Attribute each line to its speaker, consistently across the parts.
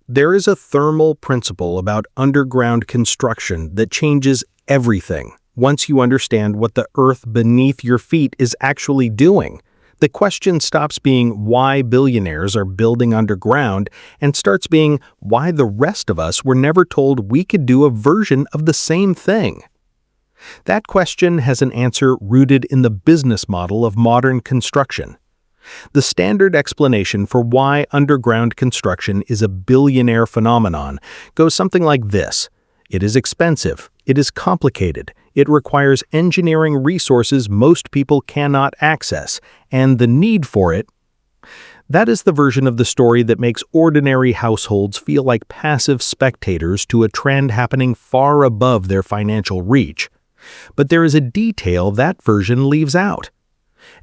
Speaker 1: There is a thermal principle about underground construction that changes everything once you understand what the earth beneath your feet is actually doing. The question stops being why billionaires are building underground and starts being why the rest of us were never told we could do a version of the same thing. That question has an answer rooted in the business model of modern construction. The standard explanation for why underground construction is a billionaire phenomenon goes something like this. It is expensive, it is complicated, it requires engineering resources most people cannot access, and the need for it. That is the version of the story that makes ordinary households feel like passive spectators to a trend happening far above their financial reach. But there is a detail that version leaves out.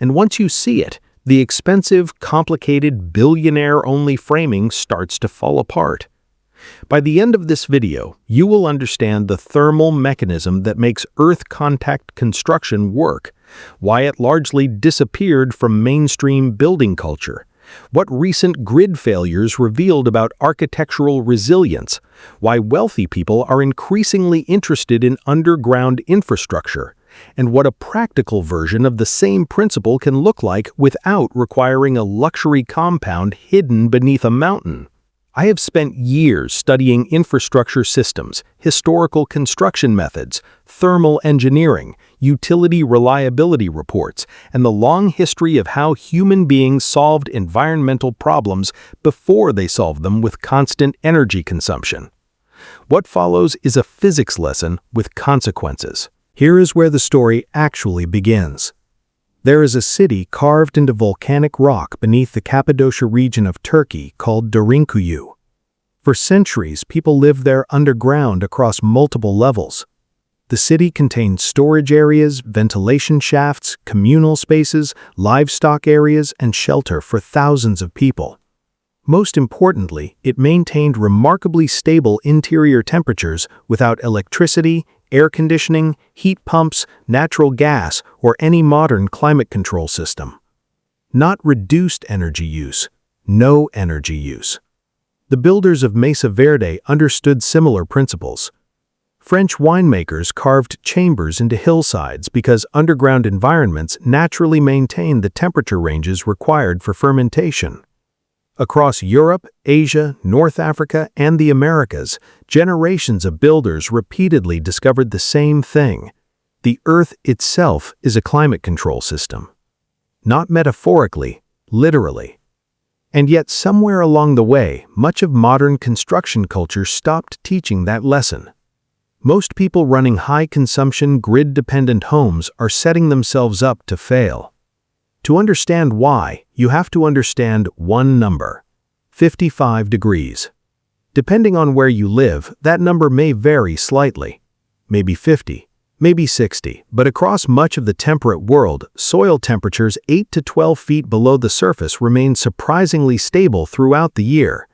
Speaker 1: And once you see it, the expensive, complicated, billionaire-only framing starts to fall apart. By the end of this video, you will understand the thermal mechanism that makes earth contact construction work, why it largely disappeared from mainstream building culture, what recent grid failures revealed about architectural resilience, why wealthy people are increasingly interested in underground infrastructure, and what a practical version of the same principle can look like without requiring a luxury compound hidden beneath a mountain. I have spent years studying infrastructure systems, historical construction methods, thermal engineering, utility reliability reports, and the long history of how human beings solved environmental problems before they solved them with constant energy consumption. What follows is a physics lesson with consequences. Here is where the story actually begins. There is a city carved into volcanic rock beneath the Cappadocia region of Turkey called Derinkuyu. For centuries, people lived there underground across multiple levels. The city contained storage areas, ventilation shafts, communal spaces, livestock areas, and shelter for thousands of people. Most importantly, it maintained remarkably stable interior temperatures without electricity, air conditioning, heat pumps, natural gas, or any modern climate control system. Not reduced energy use, no energy use. The builders of Mesa Verde understood similar principles. French winemakers carved chambers into hillsides because underground environments naturally maintain the temperature ranges required for fermentation. Across Europe, Asia, North Africa, and the Americas, generations of builders repeatedly discovered the same thing. The Earth itself is a climate control system. Not metaphorically, literally. And yet somewhere along the way, much of modern construction culture stopped teaching that lesson. Most people running high-consumption, grid-dependent homes are setting themselves up to fail. To understand why, you have to understand one number: 55 degrees. Depending on where you live, that number may vary slightly. Maybe 50, maybe 60, but across much of the temperate world, soil temperatures 8 to 12 feet below the surface remain surprisingly stable throughout the year.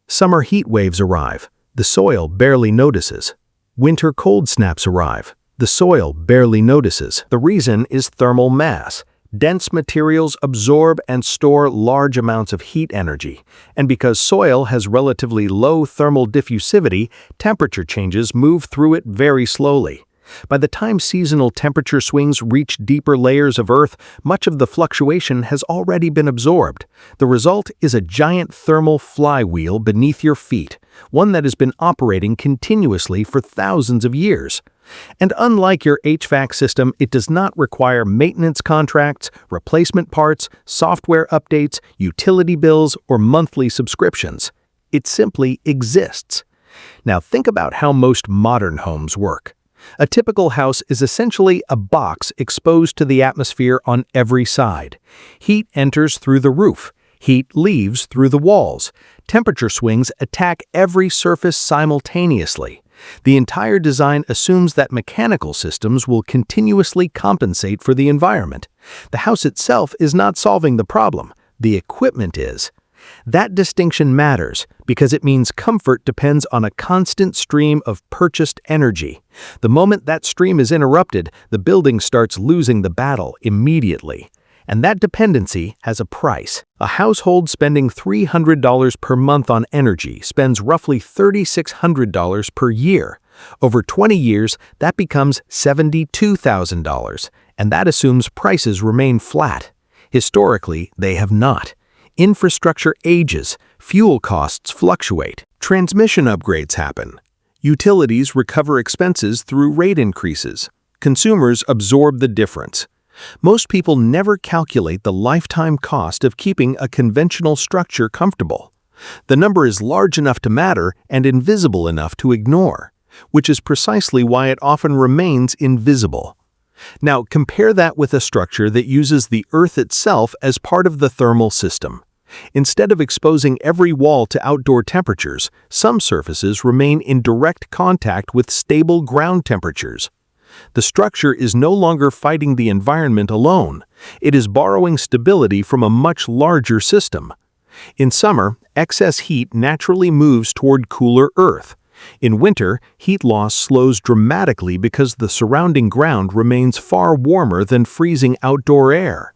Speaker 1: Summer heat waves arrive, the soil barely notices. Winter cold snaps arrive, the soil barely notices. The reason is thermal mass. Dense materials absorb and store large amounts of heat energy, and because soil has relatively low thermal diffusivity, temperature changes move through it very slowly. By the time seasonal temperature swings reach deeper layers of Earth, much of the fluctuation has already been absorbed. The result is a giant thermal flywheel beneath your feet, one that has been operating continuously for thousands of years. And unlike your HVAC system, it does not require maintenance contracts, replacement parts, software updates, utility bills, or monthly subscriptions. It simply exists. Now think about how most modern homes work. A typical house is essentially a box exposed to the atmosphere on every side. Heat enters through the roof. Heat leaves through the walls. Temperature swings attack every surface simultaneously. The entire design assumes that mechanical systems will continuously compensate for the environment. The house itself is not solving the problem. The equipment is. That distinction matters because it means comfort depends on a constant stream of purchased energy. The moment that stream is interrupted, the building starts losing the battle immediately. And that dependency has a price. A household spending $300 per month on energy spends roughly $3,600 per year. Over 20 years, that becomes $72,000, and that assumes prices remain flat. Historically, they have not. Infrastructure ages, fuel costs fluctuate, transmission upgrades happen. Utilities recover expenses through rate increases. Consumers absorb the difference. Most people never calculate the lifetime cost of keeping a conventional structure comfortable. The number is large enough to matter and invisible enough to ignore, which is precisely why it often remains invisible. Now, compare that with a structure that uses the Earth itself as part of the thermal system. Instead of exposing every wall to outdoor temperatures, some surfaces remain in direct contact with stable ground temperatures. The structure is no longer fighting the environment alone. It is borrowing stability from a much larger system. In summer, excess heat naturally moves toward cooler Earth. In winter, heat loss slows dramatically because the surrounding ground remains far warmer than freezing outdoor air.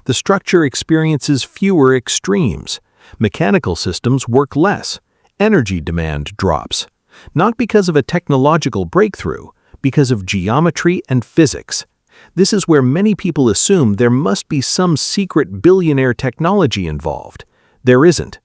Speaker 1: The structure experiences fewer extremes. Mechanical systems work less. Energy demand drops. Not because of a technological breakthrough, because of geometry and physics. This is where many people assume there must be some secret billionaire technology involved. There isn't.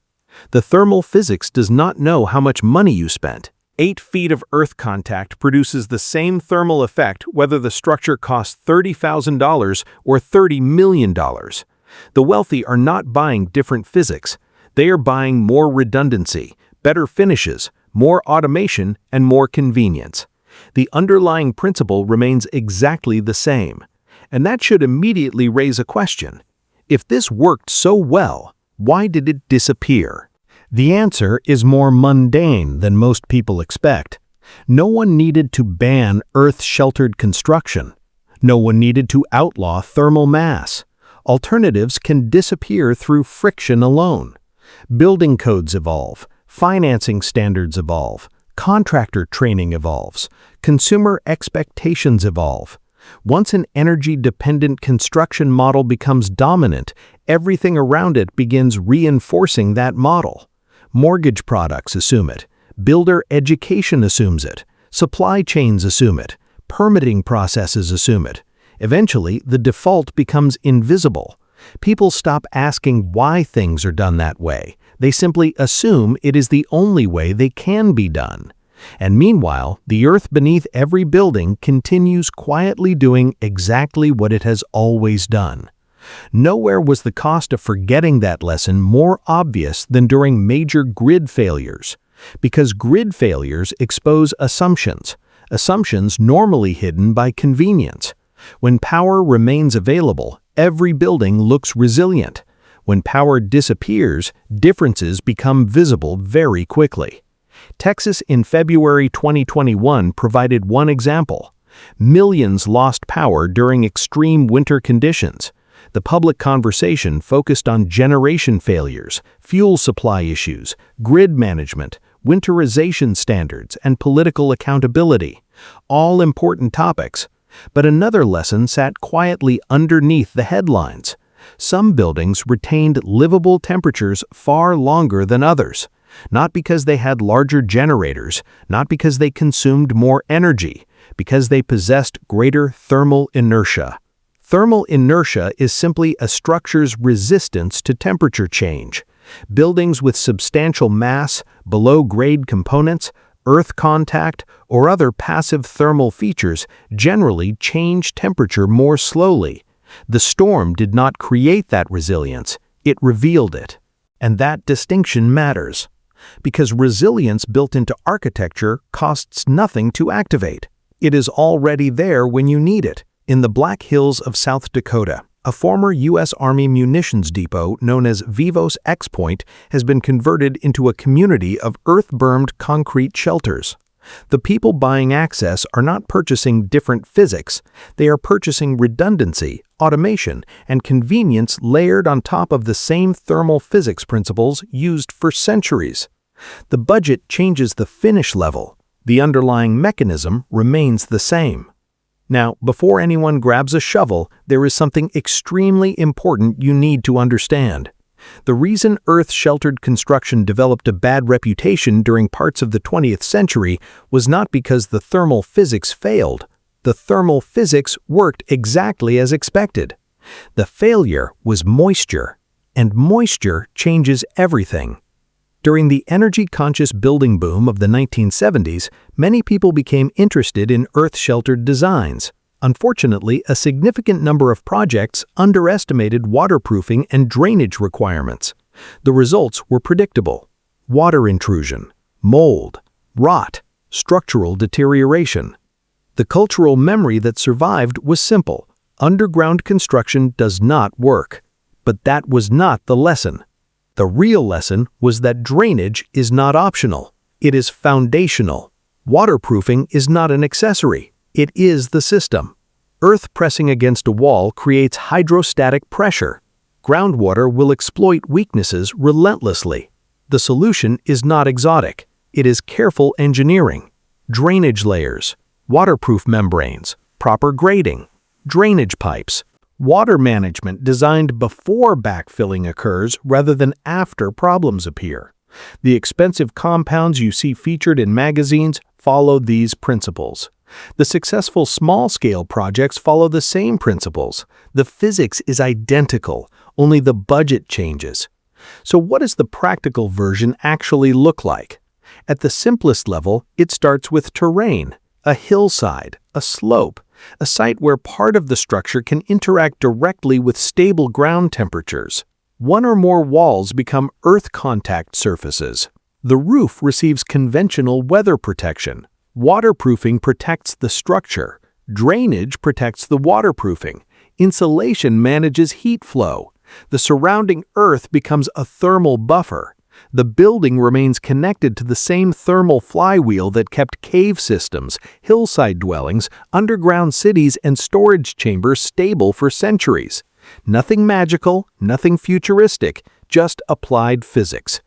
Speaker 1: The thermal physics does not know how much money you spent. 8 feet of earth contact produces the same thermal effect whether the structure costs $30,000 or $30 million. The wealthy are not buying different physics. They are buying more redundancy, better finishes, more automation, and more convenience. The underlying principle remains exactly the same. And that should immediately raise a question. If this worked so well, why did it disappear? The answer is more mundane than most people expect. No one needed to ban earth-sheltered construction. No one needed to outlaw thermal mass. Alternatives can disappear through friction alone. Building codes evolve, financing standards evolve, contractor training evolves, consumer expectations evolve. Once an energy-dependent construction model becomes dominant, everything around it begins reinforcing that model. Mortgage products assume it. Builder education assumes it. Supply chains assume it. Permitting processes assume it. Eventually, the default becomes invisible. People stop asking why things are done that way. They simply assume it is the only way they can be done. And meanwhile, the earth beneath every building continues quietly doing exactly what it has always done. Nowhere was the cost of forgetting that lesson more obvious than during major grid failures. Because grid failures expose assumptions normally hidden by convenience. When power remains available, every building looks resilient. When power disappears, differences become visible very quickly. Texas in February 2021 provided one example. Millions lost power during extreme winter conditions. The public conversation focused on generation failures, fuel supply issues, grid management, winterization standards, and political accountability. All important topics. But another lesson sat quietly underneath the headlines. Some buildings retained livable temperatures far longer than others. Not because they had larger generators, not because they consumed more energy, because they possessed greater thermal inertia. Thermal inertia is simply a structure's resistance to temperature change. Buildings with substantial mass, below-grade components, earth contact, or other passive thermal features generally change temperature more slowly. The storm did not create that resilience, it revealed it. And that distinction matters. Because resilience built into architecture costs nothing to activate. It is already there when you need it. In the Black Hills of South Dakota, a former U.S. Army munitions depot known as Vivos X Point has been converted into a community of earth-bermed concrete shelters. The people buying access are not purchasing different physics, they are purchasing redundancy, automation, and convenience layered on top of the same thermal physics principles used for centuries. The budget changes the finish level. The underlying mechanism remains the same. Now, before anyone grabs a shovel, there is something extremely important you need to understand. The reason Earth-sheltered construction developed a bad reputation during parts of the 20th century was not because the thermal physics failed. The thermal physics worked exactly as expected. The failure was moisture, and moisture changes everything. During the energy-conscious building boom of the 1970s, many people became interested in earth-sheltered designs. Unfortunately, a significant number of projects underestimated waterproofing and drainage requirements. The results were predictable: water intrusion, mold, rot, structural deterioration. The cultural memory that survived was simple: underground construction does not work. But that was not the lesson. The real lesson was that drainage is not optional. It is foundational. Waterproofing is not an accessory. It is the system. Earth pressing against a wall creates hydrostatic pressure. Groundwater will exploit weaknesses relentlessly. The solution is not exotic. It is careful engineering. Drainage layers, waterproof membranes, proper grading, drainage pipes, water management designed before backfilling occurs rather than after problems appear. The expensive compounds you see featured in magazines follow these principles. The successful small-scale projects follow the same principles. The physics is identical, only the budget changes. So what does the practical version actually look like? At the simplest level, it starts with terrain, a hillside, a slope, a site where part of the structure can interact directly with stable ground temperatures. One or more walls become earth contact surfaces. The roof receives conventional weather protection. Waterproofing protects the structure. Drainage protects the waterproofing. Insulation manages heat flow. The surrounding earth becomes a thermal buffer. The building remains connected to the same thermal flywheel that kept cave systems, hillside dwellings, underground cities, and storage chambers stable for centuries. Nothing magical, nothing futuristic, just applied physics.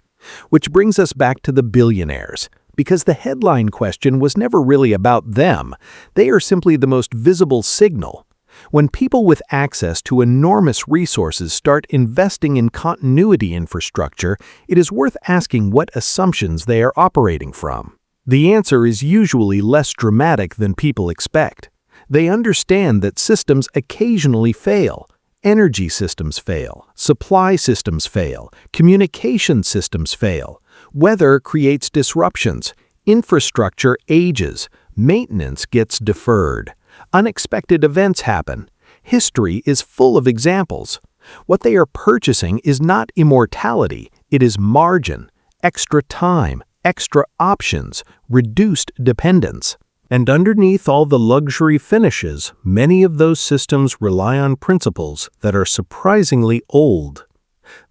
Speaker 1: Which brings us back to the billionaires. Because the headline question was never really about them, they are simply the most visible signal. When people with access to enormous resources start investing in continuity infrastructure, it is worth asking what assumptions they are operating from. The answer is usually less dramatic than people expect. They understand that systems occasionally fail. Energy systems fail, supply systems fail, communication systems fail. Weather creates disruptions, infrastructure ages, maintenance gets deferred, unexpected events happen. History is full of examples. What they are purchasing is not immortality, it is margin, extra time, extra options, reduced dependence. And underneath all the luxury finishes, many of those systems rely on principles that are surprisingly old.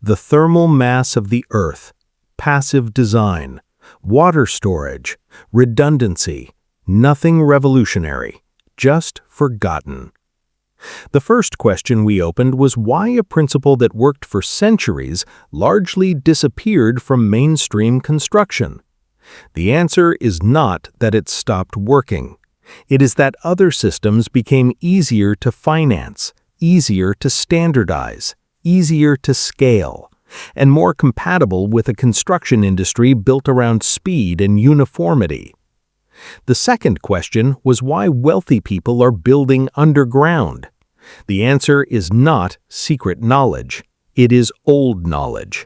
Speaker 1: The thermal mass of the earth, passive design, water storage, redundancy, nothing revolutionary, just forgotten. The first question we opened was why a principle that worked for centuries largely disappeared from mainstream construction. The answer is not that it stopped working. It is that other systems became easier to finance, easier to standardize, easier to scale, and more compatible with a construction industry built around speed and uniformity. The second question was why wealthy people are building underground. The answer is not secret knowledge. It is old knowledge.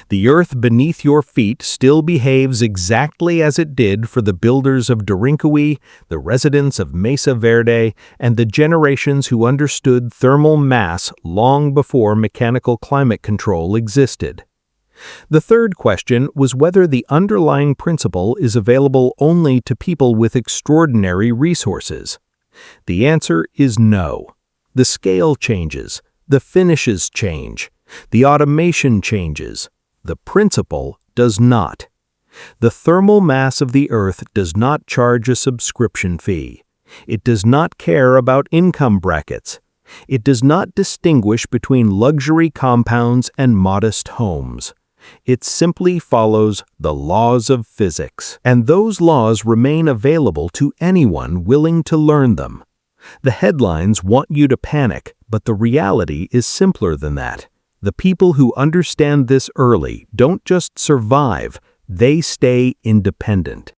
Speaker 1: The earth beneath your feet still behaves exactly as it did for the builders of Derinkuyu, the residents of Mesa Verde, and the generations who understood thermal mass long before mechanical climate control existed. The third question was whether the underlying principle is available only to people with extraordinary resources. The answer is no. The scale changes, the finishes change, the automation changes. The principle does not. The thermal mass of the earth does not charge a subscription fee. It does not care about income brackets. It does not distinguish between luxury compounds and modest homes. It simply follows the laws of physics, and those laws remain available to anyone willing to learn them. The headlines want you to panic, but the reality is simpler than that. The people who understand this early don't just survive, they stay independent.